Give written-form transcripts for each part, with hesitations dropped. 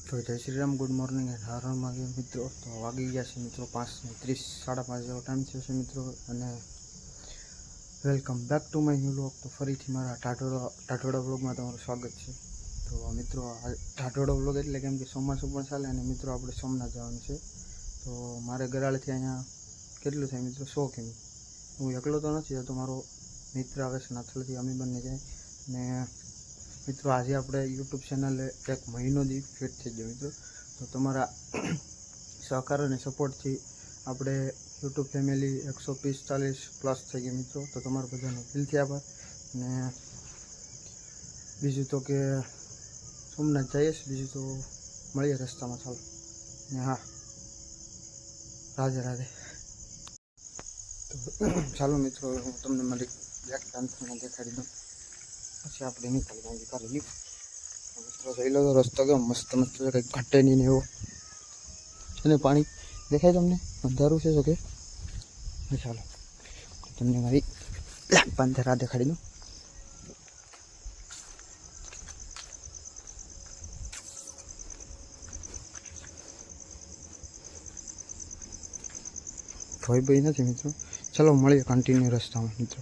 તો જય Shri Ram, good morning and Har Har Mahadev મિત્રો. તો વાગી ગયા છે મિત્રો 5:30, 5:30 જેવો ટાઈમ થયો છે મિત્રો. અને welcome back to my new vlog. તો ફરીથી મારા ટાટોડા વ્લોગમાં તમારું સ્વાગત છે. તો મિત્રો આ ટાટોડા વ્લોગ એટલે કેમ કે ચોમાસું પણ ચાલે અને મિત્રો આપણે સોમનાથ જવાનું છે. તો મારે ગરાળથી અહીંયા કેટલું થાય મિત્રો 100 કિમી. હું એકલો તો નથી જતો, મારો મિત્ર આવે છે નાથલથી, અમે બંને જાય. ને મિત્રો આજે આપણે યુટ્યુબ ચેનલે 1 મહિનો દી ફિટ થઈ ગયો મિત્રો. તો તમારા સહકાર અને સપોર્ટથી આપણે યુટ્યુબ ફેમિલી 145 પ્લસ થઈ ગઈ મિત્રો. તો તમારા બધાનો દિલથી આભાર. અને બીજું તો કે સોમનાથ જઈએ, બીજું તો મળીએ રસ્તામાં. ચાલો ને હા, રાધે રાધે. તો ચાલો મિત્રો, હું તમને મારી બ્લેક પેન્થરને દેખાડી દઉં, પછી આપણે નીકળી ગાંધી કરેલી. મિત્રો જોઈ લો તો રસ્તો કેવો મસ્ત મસ્ત છે, કંઈક ઘટે નહીં ને એવો છે ને. પાણી દેખાય તમને? અંધારું છે કે? ચાલો તમને મારી બ્લેક પેન્થર દેખાડી દઉં. ભય ભય નથી મિત્રો. ચલો મળીએ કન્ટિન્યુ રસ્તામાં મિત્રો.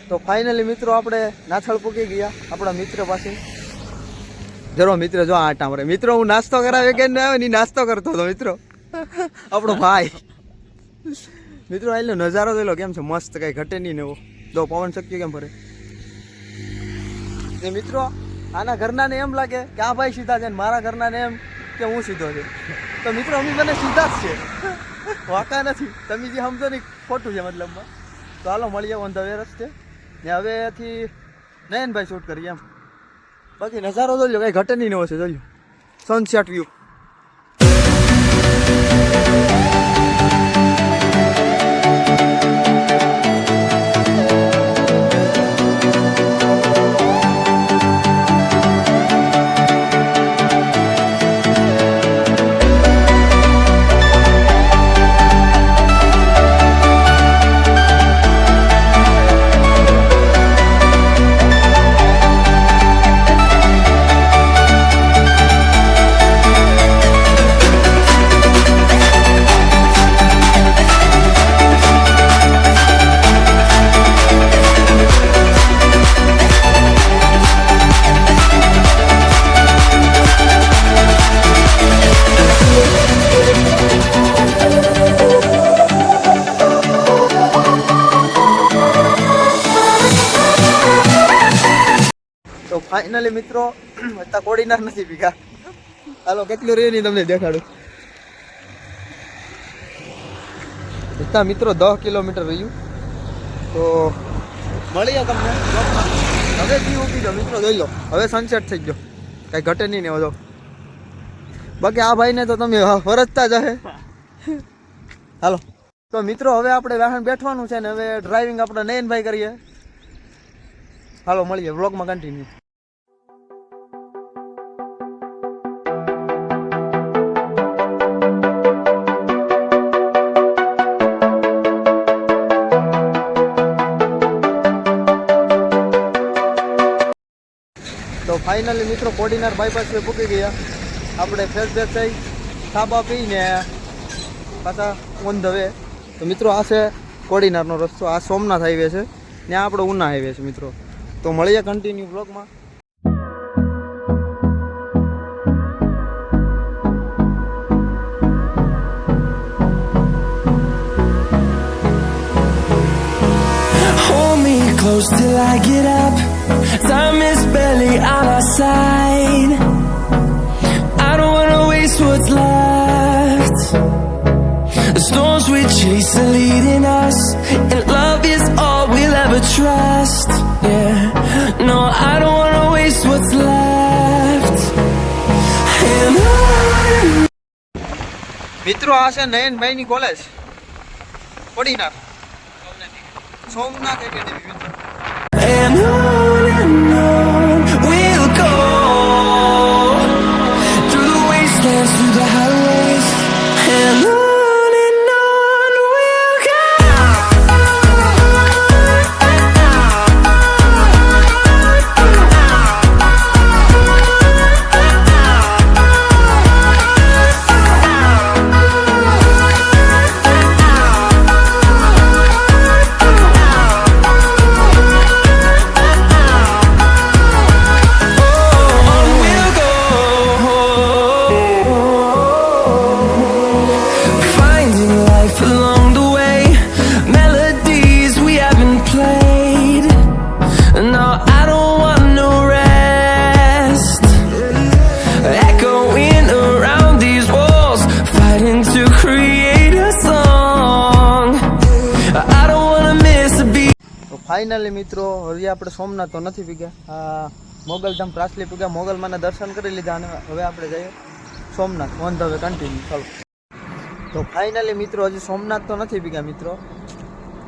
તો ફાઇનલી મિત્રો આપણે નાથળ પૂકી ગયા આપણા મિત્ર પાસે. જરો મિત્ર જો આટા મારે મિત્રો. હું નાસ્તો કરાવે કે ના આવે ને નાસ્તો કરતો હતો મિત્રો, આપણો ભાઈ. મિત્રો આટલો નજારો જોઈ લો કેમ છે મસ્ત, કઈ ઘટે નહીં ને એવો. જો પવન શક્તિ કેમ ફરે ને મિત્રો. આના ઘરનાને એમ લાગે કે આ ભાઈ સીધા છે ને મારા ઘરનાને એમ કે હું સીધો છે. તો મિત્રો અમે મને સીધા જ છે, વાંકા નથી. તમે જે સમજો ને ખોટું છે મતલબમાં. તો હાલો મળીએ ઓન ધ વે રસ્તે ને. હવેથી નયનભાઈ શૂટ કરીએ એમ. બાકી નજારો જોઈ લો, કઈ ઘટે નહીં નવો છે. જોઈ લો સનસેટ વ્યૂ. તો ફાઇનલી મિત્રો અત્યારે કોડીનાર નથી ભીગા. હાલો કેટલું રહ્યું નહીં તમને દેખાડું. અત્યારે મિત્રો 10 કિલોમીટર રહ્યું. તો મળીએ તમને હવે જી ઉગી જાઓ મિત્રો. જોઈ લો હવે સનસેટ થઈ ગયો, કઈ ઘટે નહીં ને બધો. બાકી આ ભાઈને તો તમે વરસતા જ હશે. હાલો તો મિત્રો હવે આપણે વાહન બેઠવાનું છે ને હવે ડ્રાઇવિંગ આપણે નયનભાઈ કરીએ. હાલો મળીએ વ્લોગમાં કન્ટિન્યુ. તો ફાઇનલી મિત્રો કોડીનાર બાયપાસ પે પૂકી ગયા આપણે. ફ્રેશ બેસ થઈ ખાબા પીને પાછા ઓન ધ વે. તો મિત્રો આ છે કોડીનારનો રસ્તો, આ સોમનાથ હાઈવે છે ને આ આપણો ઉના હાઈવે છે મિત્રો. તો મળીએ કન્ટિન્યુ બ્લોગમાં. Hold me close till I get up. Time is barely on our side. I don't wanna waste what's left. The storms we chase are leading us, and love is all we'll ever trust. Yeah, no, I don't wanna waste what's left. And મિત્રો આ છે નયનભાઈની college Kodinar Somnath academy મિત્રો. and finally મિત્રો હજી આપણે સોમનાથ તો નથી પીગ્યા, મોગલધામ પ્રાસલી પીગ્યા, મોગલમાંના દર્શન કરી લીધા અને હવે આપણે જઈએ Somnath on the way continue. ચાલો. તો ફાઇનલી મિત્રો હજી સોમનાથ તો નથી પીગ્યા મિત્રો,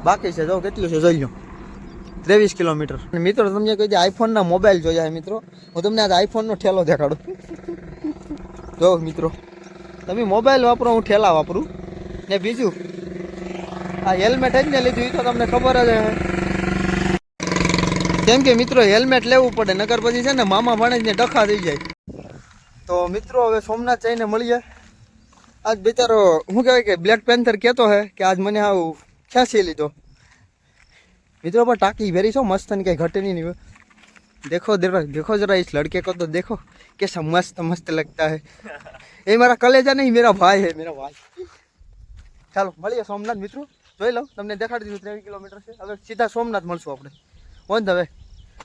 બાકી છે. જો કેટલું છે જોઈ લો, 23 કિલોમીટર. અને મિત્રો તમને કહી દે આઈફોનના મોબાઈલ જોયા મિત્રો, હું તમને આજે આઈફોનનો ઠેલો દેખાડું. જો મિત્રો તમે મોબાઈલ વાપરો, હું ઠેલા વાપરું. ને બીજું આ હેલ્મેટ જ ને લીધું એ તો તમને ખબર જ હે, કેમ કે મિત્રો હેલ્મેટ લેવું પડે, નકર પછી છે ને મામા ભાણેજને ડખા થઈ જાય. તો મિત્રો હવે સોમનાથ જઈને મળીએ. આજ બિચારો શું કહેવાય કે બ્લેક પેન્થર કહેતો હે કે આજ મને આવું ખેંચી લીધો મિત્રો, પણ ટાંકી વેરી છો મસ્ત ને કંઈ ઘટે નહીં. देखो जरा इस लड़के को तो देखो कैसा मस्त मस्त लगता है. ये मेरा कलेजा नहीं, मेरा भाई है, मेरा भाई. ચાલો મળીએ સોમનાથ મિત્રો. જોઈ લો, તમને દેખાડી દીધું 23 કિલોમીટર છે. હવે સીધા સોમનાથ મળશું આપણે ઓન ધ વે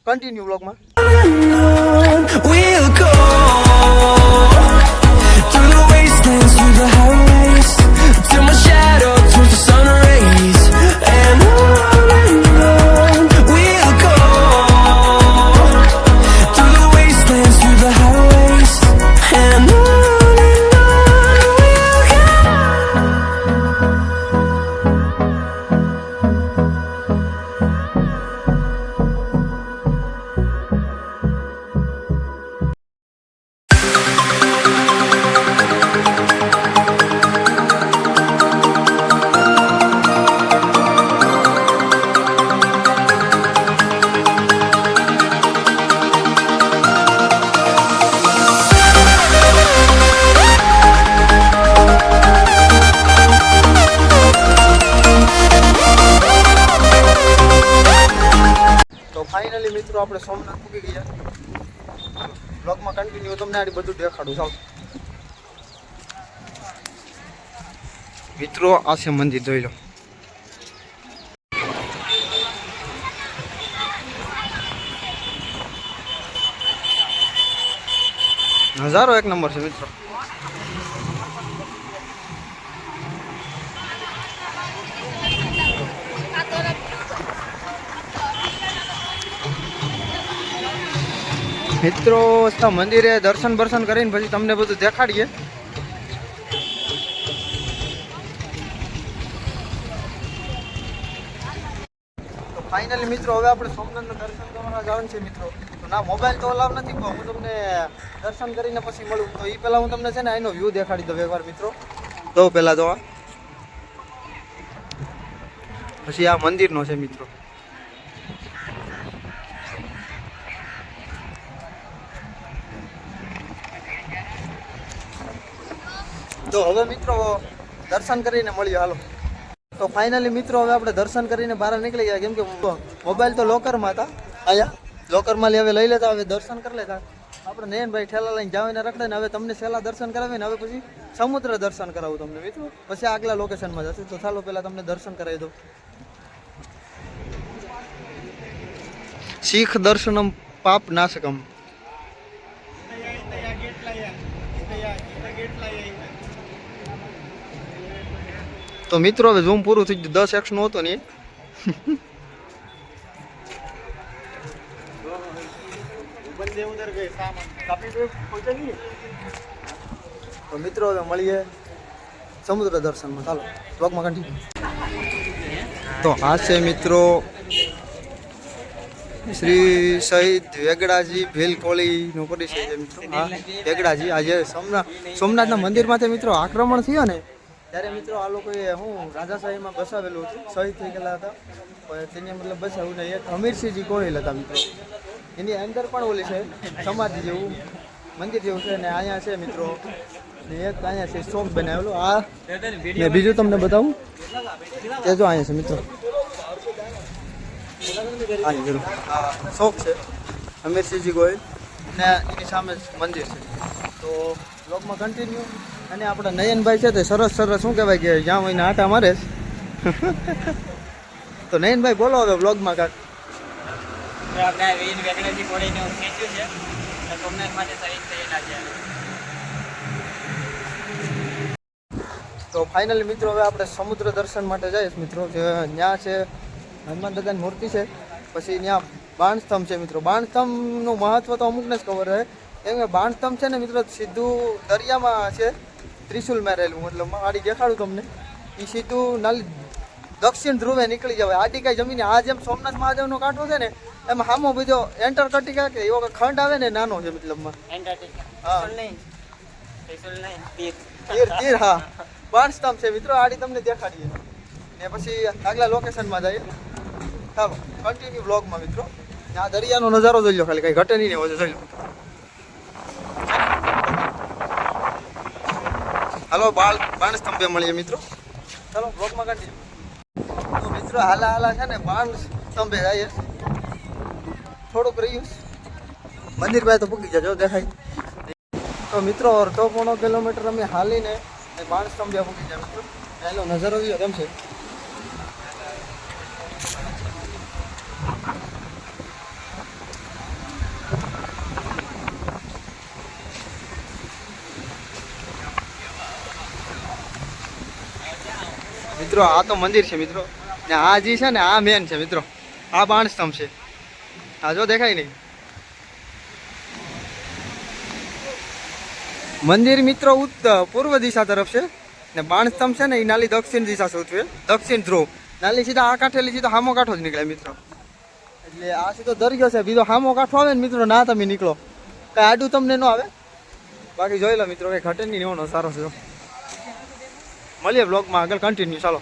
કન્ટિન્યુ બ્લોગમાં. We'll go through the wastelands, through the highways, till my shadow turns to sun rays. And on we'll go through the wastelands, through the highways, and on we'll go. Finally મિત્રો આપણે સોમનાથ પૂકી ગયા. બ્લોગમાં continue તમને આ બધું દેખાડું. ચાલો મિત્રો, આ છે મંદિર, જોઈ લો. નજારો એક નંબર છે મિત્રો. મિત્રો મંદિરે દર્શન બર્શન કરીને પછી તમને બધું દેખાડીએ. તો ફાઇનલી મિત્રો હવે આપણે સોમનાથના દર્શન કરવા જવાનું છે મિત્રો. તો ના મોબાઈલ તો અલાવ નથી, પણ હું તમને દર્શન કરીને પછી મળું. તો એ પહેલાં હું તમને છે ને એનો વ્યૂ દેખાડી દઉં એકવાર મિત્રો. તો પહેલાં તો આ પછી આ મંદિરનો છે મિત્રો. તો હવે મિત્રો દર્શન કરીને મળીએ. હાલો. તો ફાઇનલી મિત્રો હવે આપણે દર્શન કરીને બહાર નીકળી ગયા, કેમ કે મોબાઈલ તો લોકરમાં હતા. અહીંયા લોકરમાં હવે લઈ લેતા, હવે દર્શન કરી લેતા. આપણે નયનભાઈ ઠેલા લઈને જાવીને રખડે ને હવે તમને સહેલા દર્શન કરાવીને હવે પછી સમુદ્ર દર્શન કરાવું તમને મિત્રો. પછી આગલા લોકેશનમાં જશે. તો ચાલો પહેલાં તમને દર્શન કરાવી દઉં. શીખ દર્શનમ પાપ નાશકમ. તો મિત્રો હવે ઝૂમ પૂરું થઈ ગયું, 10x નું હતું ને. તો મિત્રો હવે મળીએ સમુદ્ર દર્શનમાં. ચાલો બ્લોગમાં કન્ટિન્યુ. તો આ છે મિત્રો શ્રી શહીદ વેગડાજી ભીલકોળીનો પરિચય છે મિત્રો. હા વેગડાજી. આજે સોમનાથના મંદિરમાંથી મિત્રો આક્રમણ થયો ને ત્યારે મિત્રો આ લોકોએ રાજાશાહીમાં બસાવેલું હતું, શહીદ થઈ ગયેલા હતા. તેને મતલબ બસાવ્યું ને એક હમીરસિંહજી ગોહિલ હતા મિત્રો. એની અંદર પણ ઓલી છે સમાધિ જેવું મંદિર જેવું છે. ને અહીંયા છે મિત્રો ને એક અહીંયા છે શોપ બનાવેલો. આ ને બીજું તમને બતાવું તે જો અહીંયા છે મિત્રો. શોપ છે હમીરસિંહજી ગોહિલ ને એની સામે મંદિર છે. તો બ્લોગમાં કન્ટિન્યુ. અને આપણા નયનભાઈ છે તે સરસ શું કહેવાય કે જ્યાં હોય ને આટા મારે. તો નયનભાઈ બોલો હવે બ્લોગમાં કાંક. તો ફાઇનલી મિત્રો હવે આપણે સમુદ્ર દર્શન માટે જઈશ મિત્રો. ત્યાં છે હનુમાન દાદાની મૂર્તિ છે પછી ત્યાં બાણસ્તંભ છે મિત્રો. બાણસ્તંભનું મહત્વ તો અમુકને જ ખબર હોય, કેમ કે બાણસ્તંભ છે ને મિત્રો સીધું દરિયામાં છે, ત્રિશુલ મારેલું, મતલબ આડી દેખાડું તમને. એ સીધું નાલી દક્ષિણ ધ્રુવે નીકળી જવાય. આડી કાંઈ જમીન આ જેમ સોમનાથ મહાદેવનો કાંઠો છે ને એમાં હામો બીજો એન્ટાર્કટિકા કે એવો ખંડ આવે ને નાનો છે મતલબમાં. હા તીર હા બાણસ્તંભ છે મિત્રો. આડી તમને દેખાડીએ ને પછી આગલા લોકેશનમાં જઈએ. ચાલો કન્ટિન્યુ બ્લોગમાં મિત્રો. આ દરિયાનો નજારો જોઈ લો, ખાલી કઈ ઘટે નહીં હોય જોઈ લો. હાલો બાણસ્તંભે મળીએ મિત્રો. ચાલો બ્લોગમાં કન્ટિન્યુ. તો મિત્રો હાલા છે ને બાણસ્તંભે જઈએ. થોડુંક રહ્યું મંદિર પાસે તો પૂકી જજો દેખાય. તો મિત્રો 2.5 કિલોમીટર અમે હાલીને બાણસ્તંભે પૂકી જાય મિત્રો. એનો નજારો જોયો કેમ છે. મિત્રો આ તો મંદિર છે મિત્રો, ને આ જે છે ને આ મેન છે મિત્રો. આ બાણસ્તંભ છે, આ જો દેખાય નહીં. મંદિર મિત્રો પૂર્વ દિશા તરફ છે ને બાણસ્તંભ છે ને એ નાલી દક્ષિણ દિશા સૂચવે, દક્ષિણ ધ્રુવ. નાલી સીધા આ કાંઠેલી સીધો હામો કાંઠો જ નીકળે મિત્રો. એટલે આ સીધો દરિયો છે, બીજો હામો કાંઠો આવે ને મિત્રો ના તમે નીકળો, કાંઈ આડું તમને ન આવે. બાકી જોઈ લો મિત્રો, કંઈ ઘટે નહીં, એનો સારો છે. મળીએ બ્લોગમાં આગળ કન્ટિન્યુ. ચાલો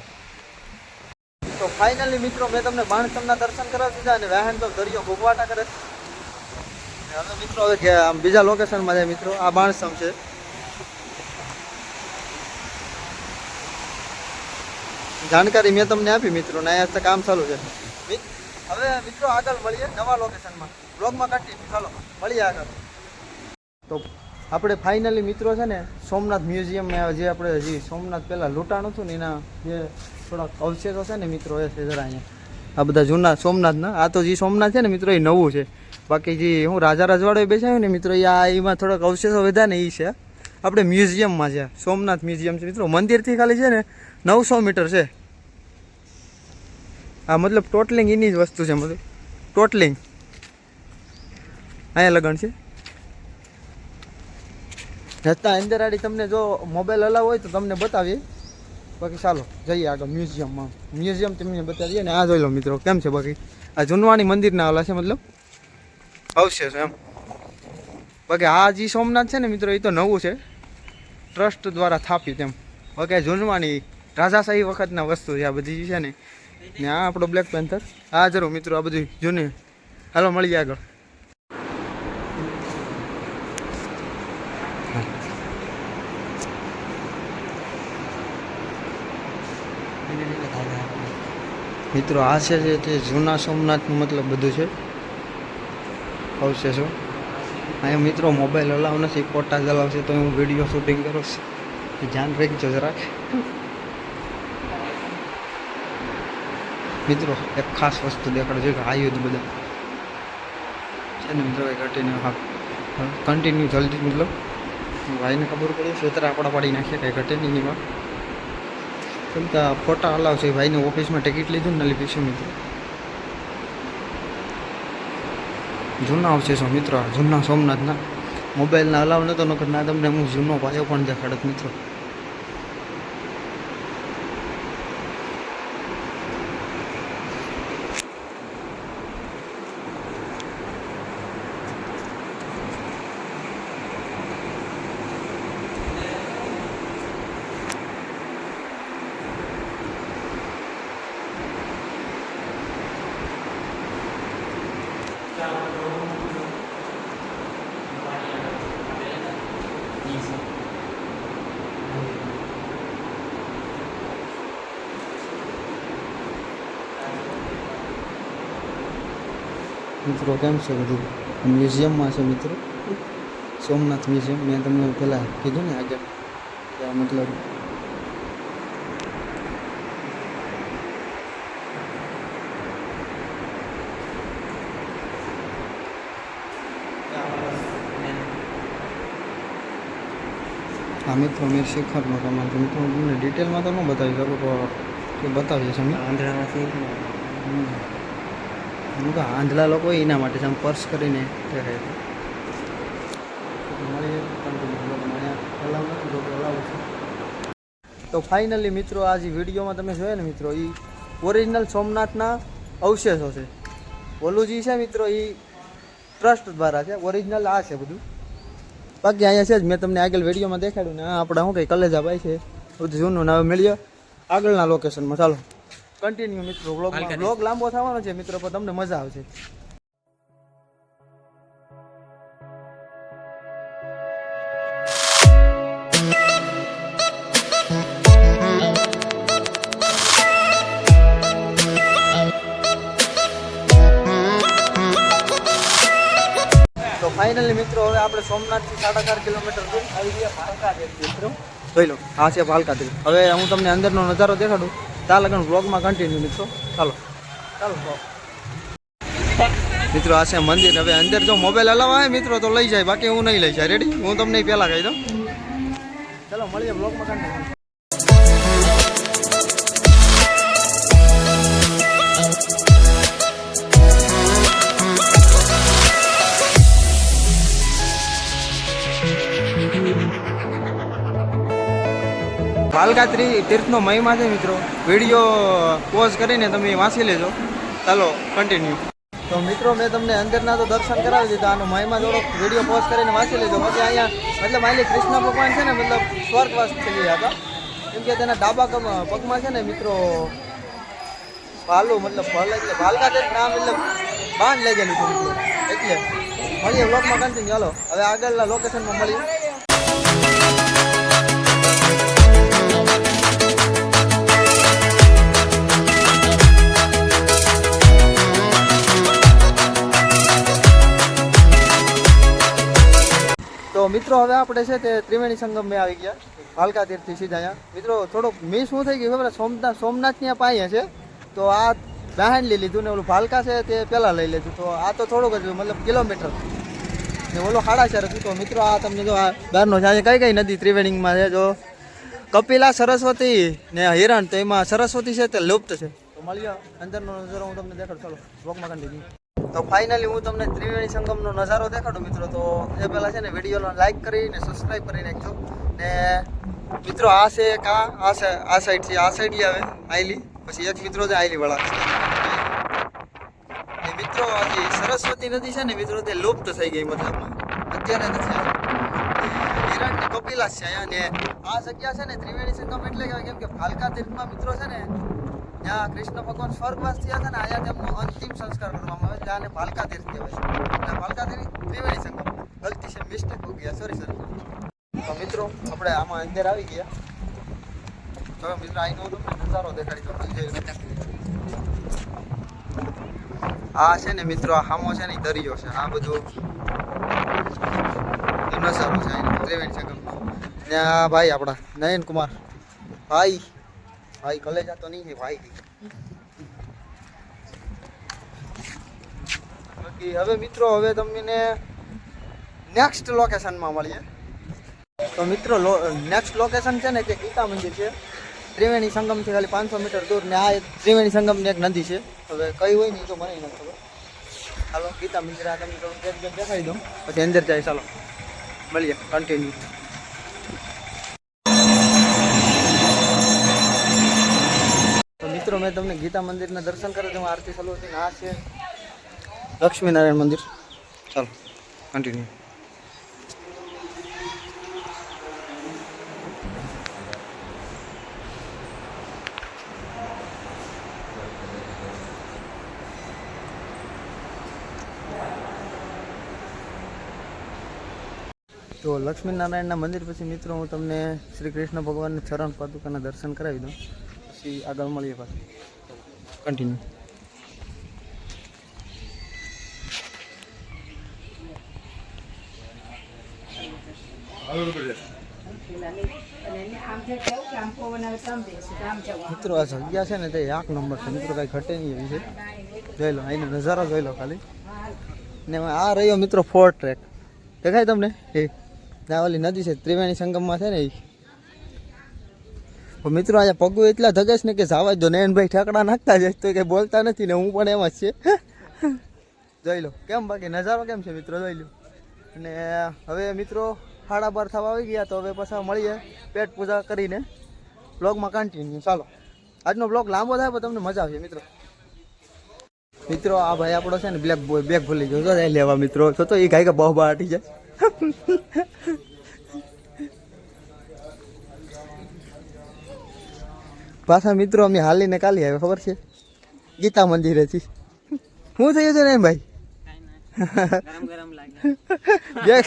તો ફાઇનલી મિત્રો મેં તમને બાણસ્તંભના દર્શન કરાવી દીધા અને વાહન તો દરિયો ભોગવાટા કરે. હવે મિત્રો હવે કે આમ બીજા લોકેશનમાં જાય મિત્રો. આ બાણસ્તંભ છે. જાણકારી મેં તમને આપી મિત્રો ને અહીંયા કામ ચાલુ છે. હવે મિત્રો આગળ મળીએ નવા લોકેશનમાં. બ્લોગમાં કન્ટિન્યુ. ચાલો મળીએ આગળ. તો આપણે ફાઇનલી મિત્રો છે ને સોમનાથ મ્યુઝિયમમાં જે આપણે હજી સોમનાથ પહેલાં લૂંટાણું હતું ને એના જે થોડાક અવશેષો છે ને મિત્રો એ છે જરા અહીંયા. આ બધા જૂના સોમનાથના. આ તો જે સોમનાથ છે ને મિત્રો એ નવું છે. બાકી જે હું રાજા રજવાડો બેસાયું ને મિત્રો એમાં થોડાક અવશેષો વધ્યા ને એ છે. આપણે મ્યુઝિયમમાં છે, સોમનાથ મ્યુઝિયમ છે મિત્રો. મંદિરથી ખાલી છે ને 900 મીટર છે. આ મતલબ ટોટલિંગ એની જ વસ્તુ છે, મતલબ ટોટલિંગ અહીંયા લગન છે. રસ્તા અંદર આડી તમને જો મોબાઈલ અલાવ હોય તો તમને બતાવીએ. બાકી ચાલો જઈએ આગળ મ્યુઝિયમમાં. મ્યુઝિયમ તમને બતાવીએ ને આ જોઈ લો મિત્રો કેમ છે. બાકી આ જૂનવાણી મંદિરના ઓલા છે, મતલબ અવશેષ એમ. બાકી આ જે સોમનાથ છે ને મિત્રો એ તો નવું છે, ટ્રસ્ટ દ્વારા સ્થાપિત એમ. બાકી જૂનવાણી રાજાશાહી વખતના વસ્તુ છે આ બધી છે ને. આ આપણો બ્લેક પેન્થર. આ જરૂર મિત્રો આ બધું જૂની. હાલો મળીએ આગળ. મિત્રો આ છે તે જૂના સોમનાથનું મતલબ બધું છે અવશેષો. અહીંયા મિત્રો મોબાઈલ અલાવ નથી, ફોટા જ અલાવ છે. તો હું વિડીયો શૂટિંગ કરું છું, ધ્યાન રાખજો જરાક મિત્રો. એક ખાસ વસ્તુ દેખાડજો કે આયુધ બધા છે ને મિત્રો. ઘટીને હા કન્ટિન્યુ જલ્દી મતલબ ભાઈને ખબર પડી છે આપણા પાડી નાખીએ કંઈ ઘટે નહીં એમાં. કેમ કે ફોટા અલાવ છે. ભાઈને ઓફિસમાં ટિકિટ લીધું ને લીધી છે મિત્રો. જૂના અવશેષો મિત્રો, જૂના સોમનાથના. મોબાઈલના અલાવ નતો નકર ના તમને હું જૂનો પાયો પણ દેખાડત મિત્રો. મિત્રો કેમ છે બધું. મ્યુઝિયમમાં છે મિત્રો, સોમનાથ મ્યુઝિયમ. મેં તમને પહેલાં કીધું ને આગળ કે મતલબ હા મિત્રો મેં શિખરનો કમાલ છે મિત્રો. તમને ડિટેલમાં તો ન બતાવી શકું, તો બતાવીએ છીએ અમે. હું તો આંધળા લોકો હોય એના માટે આમ પર્સ કરીને દેખાય છે. મળીએ continue vlogમાં. અહીંયા allow નથી, જો કે allow છે. તો ફાઇનલી મિત્રો આ જે વિડીયોમાં તમે જોયા ને મિત્રો, એ ઓરિજિનલ સોમનાથના અવશેષો છે. ઓલું જે છે મિત્રો એ ટ્રસ્ટ દ્વારા છે, ઓરિજિનલ આ છે બધું. બાકી અહીંયા છે જ મેં તમને આગળ વિડીયોમાં દેખાડ્યું ને આ આપણા શું કંઈ કલેજા ભાઈ છે બધું જૂનું. ને હવે મળીએ આગળના લોકેશનમાં. ચાલો કન્ટિન્યુ મિત્રો વ્લોગમાં. વ્લોગ લાંબો થવાનો છે મિત્રો, પણ તમને મજા આવશે. તો ફાઇનલી મિત્રો હવે આપણે સોમનાથથી 4.5 કિલોમીટર દૂર આવી ગયા ભાલકા દેવ મિત્રો. જોઈ લો આ છે ભાલકા દેવ. હવે હું તમને અંદરનો નજારો દેખાડું. ત્યાં લગન વ્લોગમાં કન્ટિન્યુ મિત્રો. ચાલો ચાલો મિત્રો આ છે મંદિર. હવે અંદર જો મોબાઈલ અલાવ આવે મિત્રો તો લઈ જાય, બાકી હું નહીં લઈ જાય. રેડી? હું તમને પહેલાં કહી દઉં. ચાલો મળીએ વ્લોગમાં કન્ટિન્યુ. ભાલકા તીર્થનો મહિમા છે મિત્રો. વિડીયો પોઝ કરીને તમે વાંચી લેજો. ચાલો કન્ટિન્યુ. તો મિત્રો મેં તમને અંદરના તો દર્શન કરાવી દીધા. આનો મહિમા થોડોક વિડીયો પોઝ કરીને વાંચી લેજો. પછી અહીંયા મતલબ અહીં કૃષ્ણ ભગવાન છે ને મતલબ સ્વર્ગવાસ થઈ ગયા હતા. કેમ કે તેના ડાબા પગમાં છે ને મિત્રો ભાલું મતલબ ભલ એટલે ભાલકા તીર્થ નામ મતલબ બાંધ લઈ ગયેલું હતું મિત્રો. એટલે મળીએ વ્લોગમાં કન્ટિન્યુ. ચાલો હવે આગળના લોકેશનમાં મળીએ. તો મિત્રો હવે આપણે છે તે ત્રિવેણી સંગમ મેં આવી ગયા ભાલકા તીર્થથી સીધા અહીંયા. મિત્રો થોડોક મિસ શું થઈ ગયું ખબર? સોમનાથની આ પાસે છે તો આ બહાર લઈ લીધું ને ઓલું ભાલકા છે તે પહેલાં લઈ લીધું. તો આ તો થોડુંક જ મતલબ કિલોમીટર ને ઓલો 4.5 હતું. તો મિત્રો આ તમને જો આ બહારનો છે. કઈ કઈ નદી ત્રિવેણીમાં છે? જો કપિલા, સરસ્વતી ને હિરણ. તો એમાં સરસ્વતી છે તે લુપ્ત છે. તો મળીએ અંદરનો નજારો હું તમને દેખાડું. ચાલો વ્લોગમાં કન્ટિન્યુ. તો ફાઇનલી હું તમને ત્રિવેણી સંગમનો નજારો દેખાડું મિત્રો. તો એ પહેલાં છે ને વિડીયોનો લાઇક કરીને સબસ્ક્રાઈબ કરી નાખજો. ને મિત્રો આ છે એક આ સાઈડ છે, આ સાઈડ આવે આયલી. પછી એક મિત્રો છે આયલી વાળા. ને મિત્રો આ જે સરસ્વતી નદી છે ને મિત્રો તે લુપ્ત થઈ ગઈ, મતલબ અત્યારે નથી. હિરણ ને કપિલાસ છે અહીંયા. ને આ જગ્યા છે ને ત્રિવેણી સંગમ એટલે કહેવાય કેમ કે ભાલકા તીર્થમાં મિત્રો છે ને જ્યાં કૃષ્ણ ભગવાન સ્વર્ગવાસ થયા હતા ને અહીંયા તેમનો અંતિમ સંસ્કાર કરવામાં આવે છે. આને ભાલકા તીર્થ કહેવાય છે. અને ભાલકા તીર્થ ત્રિવેણી સંગમ. ગલતી છે, મિસ્ટેક હો ગયા, સોરી સર. તો મિત્રો આપણે આમાં અંદર આવી ગયા. તો મિત્રો અહીંનો તમને નજારો દેખાડી દો. આ છે ને મિત્રો આ હામો છે ને દરિયો છે. આ બધું નજારો છે અહીંનો ત્રિવેણી સંગમનો. ને આ ભાઈ આપણા નયન કુમાર ભાઈ કલેજા તો નહીં છે ભાઈ. બાકી હવે મિત્રો હવે તમને નેક્સ્ટ લોકેશનમાં મળીએ. તો મિત્રો નેક્સ્ટ લોકેશન છે ને કે ગીતા મંદિર છે. ત્રિવેણી સંગમથી ખાલી 500 મીટર દૂર. ને આ ત્રિવેણી સંગમની એક નદી છે. હવે કઈ હોય નહીં તો મને નથી ખબર. ચાલો ગીતા મંદિર આ તમને થોડું દેખાડી દઉં પછી અંદર જાય. ચાલો મળીએ કન્ટિન્યુ. તો મિત્રો મેં તમને ગીતા મંદિરના દર્શન કર્યા. તેમાં આરતી ચાલુ હતી. આ છે લક્ષ્મીનારાયણ મંદિર. ચાલો કન્ટિન્યુ. તો લક્ષ્મીનારાયણના મંદિર પછી મિત્રો હું તમને શ્રી કૃષ્ણ ભગવાનની ચરણ પાદુકાના દર્શન કરાવી દઉં. પછી આગળ મળીએ પાછું કન્ટિન્યુ. મિત્રો આ જગ્યા છે ને તે 1 નંબર છે મિત્રો, કાંઈ ઘટે નહીં એવી છે. જોઈ લો અહીંનો નજારો જોઈ લો ખાલી. ને આ રહ્યો મિત્રો ફોર ટ્રેક દેખાય તમને. એ ના ઓલી નદી છે ત્રિવેણી સંગમમાં છે ને એ. મિત્રો અહીંયા પગું એટલા ધગેશ ને કે જવા દો. નયનભાઈ ઠેકડા નાખતા જાય તો કંઈ બોલતા નથી ને હું પણ એમાં જ છે. જોઈ લો કેમ બાકી નજારો કેમ છે મિત્રો, જોઈ લો. અને હવે મિત્રો 12:30 થવા આવી ગયા, તો હવે પાછા મળીએ પેટ પૂજા કરીને બ્લોગમાં કન્ટિન્યુ. ચાલો આજનો બ્લોગ લાંબો થાય પણ તમને મજા આવશે મિત્રો. મિત્રો આ ભાઈ આપણો છે ને બ્લેક બોય બેગ ભૂલી ગયો જાય લેવા મિત્રો, તો એ ગાય કે બહુ બહાર હટી જાય. પાછા મિત્રો અમે હાલીને કાલી આવે ખબર છે ગીતા મંદિરેથી. શું થયું છે ને ભાઈ? બેગ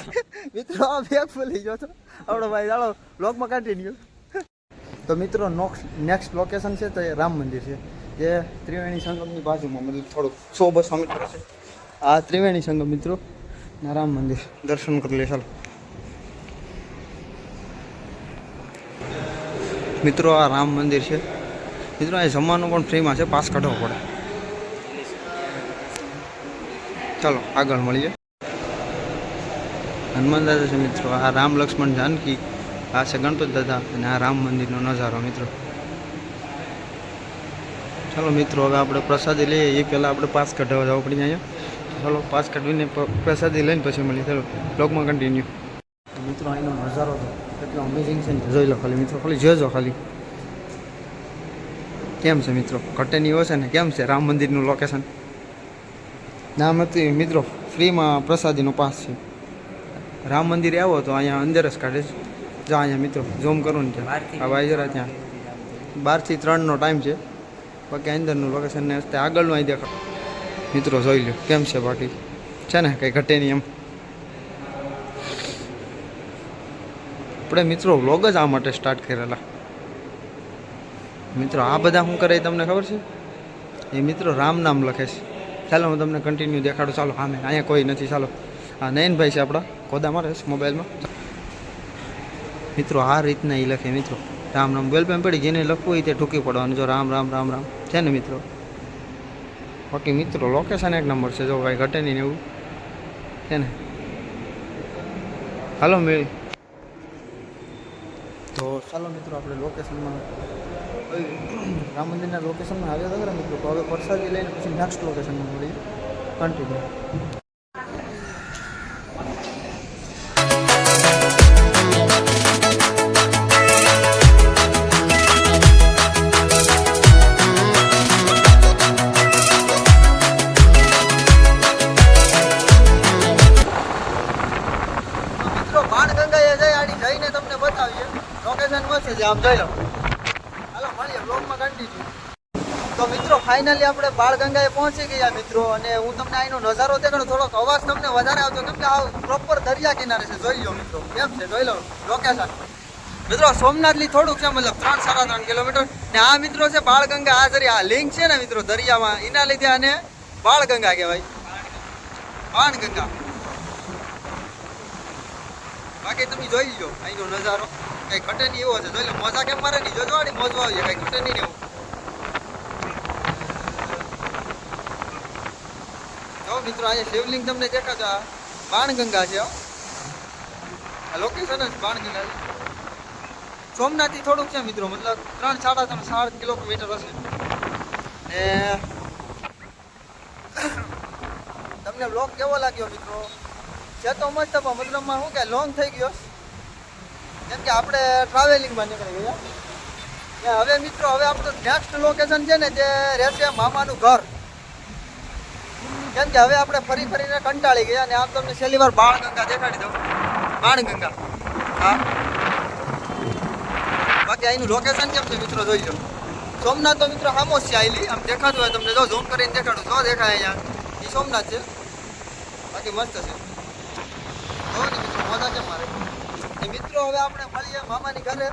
મિત્રો આ બેગ ભૂલી ગયો તો આપણો ભાઈ. ચાલો બ્લોગમાં કન્ટિન્યુ. તો મિત્રો નેક્સ્ટ લોકેશન છે તો એ રામ મંદિર છે, જે ત્રિવેણી સંગમની બાજુમાં, મતલબ થોડુંક 100-200 મીટર છે. આ ત્રિવેણી સંગમ મિત્રો ના રામ મંદિર દર્શન કરી લે. ચાલો મિત્રો આ રામ મંદિર છે મિત્રો. અહીં જમવાનું પણ ફ્રીમાં છે, પાસ કાઢવો પડે. ચાલો આગળ મળીએ. હનુમાન દાદા છે મિત્રો, આ રામ લક્ષ્મણ જાનકી, આ છે ગણપતિ દાદા અને આ રામ મંદિરનો નજારો મિત્રો. ચાલો મિત્રો હવે આપણે પ્રસાદી લઈએ એ પહેલાં આપણે પાસ કઢાવવા જવું પડી અહીંયા. ચાલો પાસ કાઢવીને પ્રસાદી લઈને પછી મળીએ. ચાલો બ્લોગમાં કન્ટિન્યુ. મિત્રો અહીંનો નજારો એટલો અમેઝિંગ છે ને, જોઈ લો ખાલી મિત્રો, ખાલી જોજો ખાલી કેમ છે મિત્રો. ઘટેની હશે ને કેમ છે રામ મંદિરનું લોકેશન. નામ હતું મિત્રો ફ્રીમાં પ્રસાદીનો પાસ છે. રામ મંદિરે આવો તો અહીંયા અંદર જ કાઢે છે. જો અહીંયા મિત્રો ઝૂમ કરું ને ત્યાં આ ભાઈ જરા ત્યાં 12 થી 3નો ટાઈમ છે. બાકી અંદરનું લોકેશન ને આગળનું અહીં દેખાડ મિત્રો, જોઈ લો કેમ છે. બાકી છે ને કંઈ ઘટે નહીં એમ. આપણે મિત્રો વ્લોગ જ આ માટે સ્ટાર્ટ કરેલા મિત્રો. આ બધા શું કરે તમને ખબર છે? એ મિત્રો રામ નામ લખે છે. ચાલો હું તમને કન્ટિન્યુ દેખાડું. ચાલો હા મેં અહીંયા કોઈ નથી. ચાલો હા નયનભાઈ છે આપણા, ખોદા મારે છે મોબાઈલમાં મિત્રો. આ રીતના એ લખે મિત્રો રામ રામ. વેલ પેમ પડી જેને લખવું હોય તે ઠૂકી પડવાનું. જો રામ રામ રામ રામ છે ને મિત્રો. બાકી મિત્રો લોકેશન એક નંબર છે, જો કાંઈ ઘટે નહીં ને એવું છે ને. હાલો મેળ. તો ચાલો મિત્રો આપણે લોકેશનમાં રામ મંદિરના લોકેશનમાં આવ્યા હતા મિત્રો. તો હવે પ્રસાદી લઈને પછી નેક્સ્ટ લોકેશનમાં મળીએ કન્ટિન્યુ. આમ જોઈ લો. હાલો મળીએ બ્લોગમાં કન્ટિન્યુ. તો મિત્રો ફાઇનલી આપણે બાળગંગાએ પહોંચી ગયા મિત્રો. અને હું તમને અહીંનો નજારો દેખાડું. થોડોક અવાજ તમને વધારે આવતો કેમ કે આ પ્રોપર દરિયા કિનારે છે. જોઈ લો મિત્રો કેમ છે, જોઈ લો લોકેશન મિત્રો. સોમનાથથી થોડુંક છે, મતલબ 3-3.5 કિલોમીટર. ને આ મિત્રો છે બાળગંગા. આ જરી આ લિંક છે ને મિત્રો દરિયામાં, એના લીધે આને બાળગંગા કહેવાય, બાણગંગા. બાકી તમે જોઈ લો અહીંનો નજારો કઈ ઘટે નહીં એવો છે. જોઈ લો મોજા કેમ મારે નહીં, જોજો આડી મોજવા આવીએ, કઈ ઘટે નહીં એવું. જો મિત્રો અહીંયા શિવલિંગ તમને દેખાતો આ બાણગંગા છે. આ લોકેશન જ બાણગંગા છે. સોમનાથથી થોડુંક છે મિત્રો, મતલબ 3-3.5 કિલોમીટર હશે. ને તમને બ્લોગ કેવો લાગ્યો મિત્રો? છે તો મસ્ત, પણ મતલબમાં શું કે લોંગ થઈ ગયો કેમ કે આપણે ટ્રાવેલિંગમાં નીકળી ગયા. હવે મિત્રો હવે આપણું નેક્સ્ટ લોકેશન છે ને તે રહેશે મામાનું ઘર. કેમ કે હવે આપણે ફરી ફરીને કંટાળી ગયા. અને આમ તમને છેલ્લી વાર બાણગંગા દેખાડી દઉં. બાણગંગા હા. બાકી અહીંનું લોકેશન કેમ છે મિત્રો જોઈ લો. સોમનાથ તો મિત્રો ખામોશ છે આવેલી, આમ દેખાતું હોય તમને. જો ઝૂમ કરીને દેખાડું તો દેખાય અહીંયા એ સોમનાથ છે. બાકી મસ્ત છે. જો ને મિત્રો મજા કેમ મારે. મિત્રો હવે આપણે મળીએ મામાની ઘરે.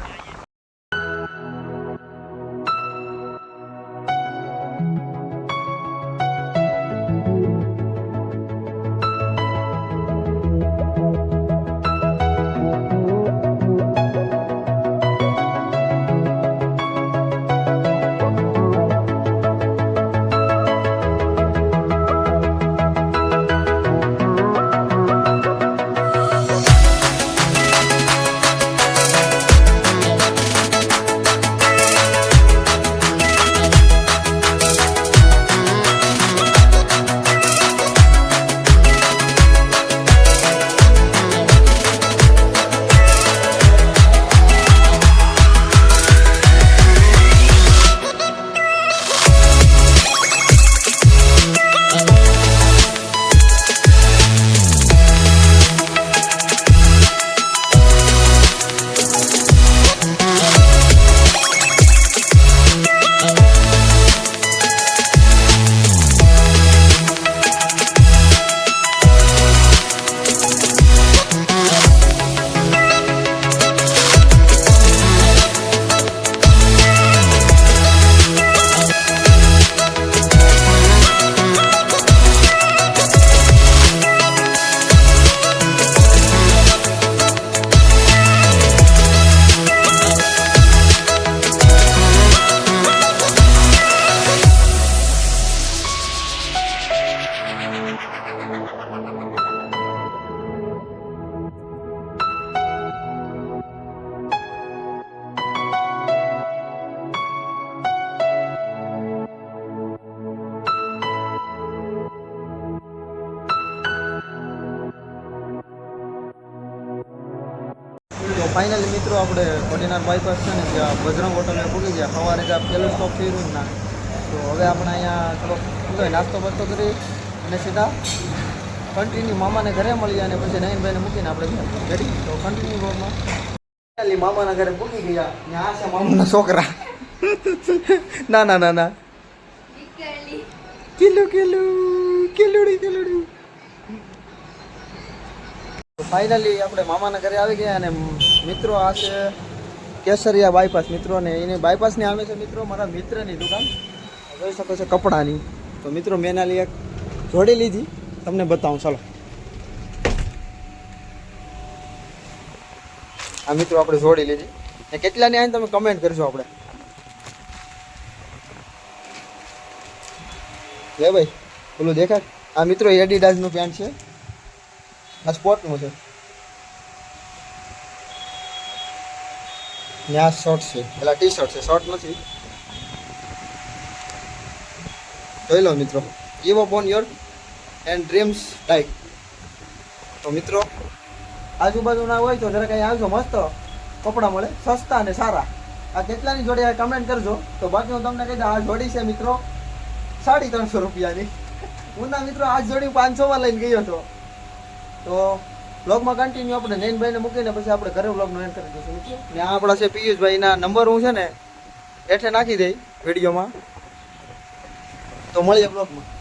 ફાઇનલી મિત્રો આપણે કોડીનાર બાયપાસ છે ને જ્યાં બજરંગ હોટલને પૂગી ગયા સવારે જ્યાં પહેલું સ્ટોપ થઈ રહ્યું ના તો હવે આપણે અહીંયા થોડોક નાસ્તો બાસ્તો કરી અને સીધા કન્ટિન્યુ મામાને ઘરે મળીએ અને પછી નયનભાઈને મૂકીને આપણે રેડી તો કન્ટિન્યુ રોડમાં ફાઇનલી મામાના ઘરે પૂગી ગયા ને આ છે મામાના છોકરા ના ના ના ના કિલુડી ફાઇનલી આપણે મામાના ઘરે આવી ગયા અને મિત્રો આ છે કેસરિયા બાયપાસ મિત્રો ને એની બાયપાસની આવે છે મિત્રો મારા મિત્રની દુકાન જોઈ શકો છો કપડાની તો મિત્રો મેં એના એક જોડી લીધી તમને બતાવું ચાલો આ મિત્રો આપણે જોડી લીધી ને કેટલાની આવીને તમે કમેન્ટ કરજો આપણે લે ભાઈ પેલું દેખાય આ મિત્રો એડિડાસનું પેન્ટ છે આ સ્પોર્ટનું છે ને આ શર્ટ છે પેલા ટી શર્ટ છે શર્ટ નથી જોઈ લો મિત્રો give up on your and dreams like તો મિત્રો આજુબાજુના હોય તો જરા કંઈ આવજો મસ્ત કપડાં મળે સસ્તા અને સારા આ કેટલાની જોડી કમેન્ટ કરજો તો બાકી હું તમને કહી દઉં આ જોડી છે મિત્રો 350 રૂપિયાની હું ના મિત્રો આ જોડી 500માં લઈને ગયો હતો તો બ્લોગમાં કન્ટિન્યુ આપણે નયનભાઈને મૂકીને પછી આપણે ઘરે બ્લોગનો એન્ડ કરી દઈશું મિત્રો ને આ આપણા છે પિયુષભાઈના નંબર હું છે ને હેઠે નાખી દઈ વિડીયોમાં તો મળીએ બ્લોગમાં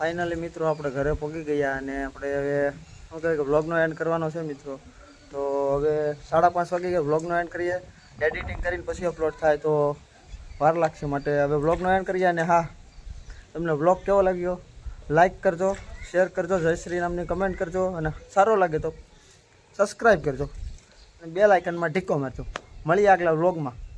ફાઇનલી મિત્રો આપણે ઘરે પહોંચી ગયા અને આપણે હવે શું કહેવાય કે વ્લોગનો એન્ડ કરવાનો છે મિત્રો તો હવે 5:30 વાગે વ્લોગનો એન્ડ કરીએ એડિટિંગ કરીને પછી અપલોડ થાય તો વાર લાગશે માટે હવે વ્લોગનો એન્ડ કરીએ અને હા તમને વ્લોગ કેવો લાગ્યો લાઈક કરજો શેર કરજો જય શ્રી રામની કમેન્ટ કરજો અને સારો લાગે તો સબસ્ક્રાઈબ કરજો અને બેલ આઇકનમાં ઢીકો મારજો મળીએ આગલા વ્લોગમાં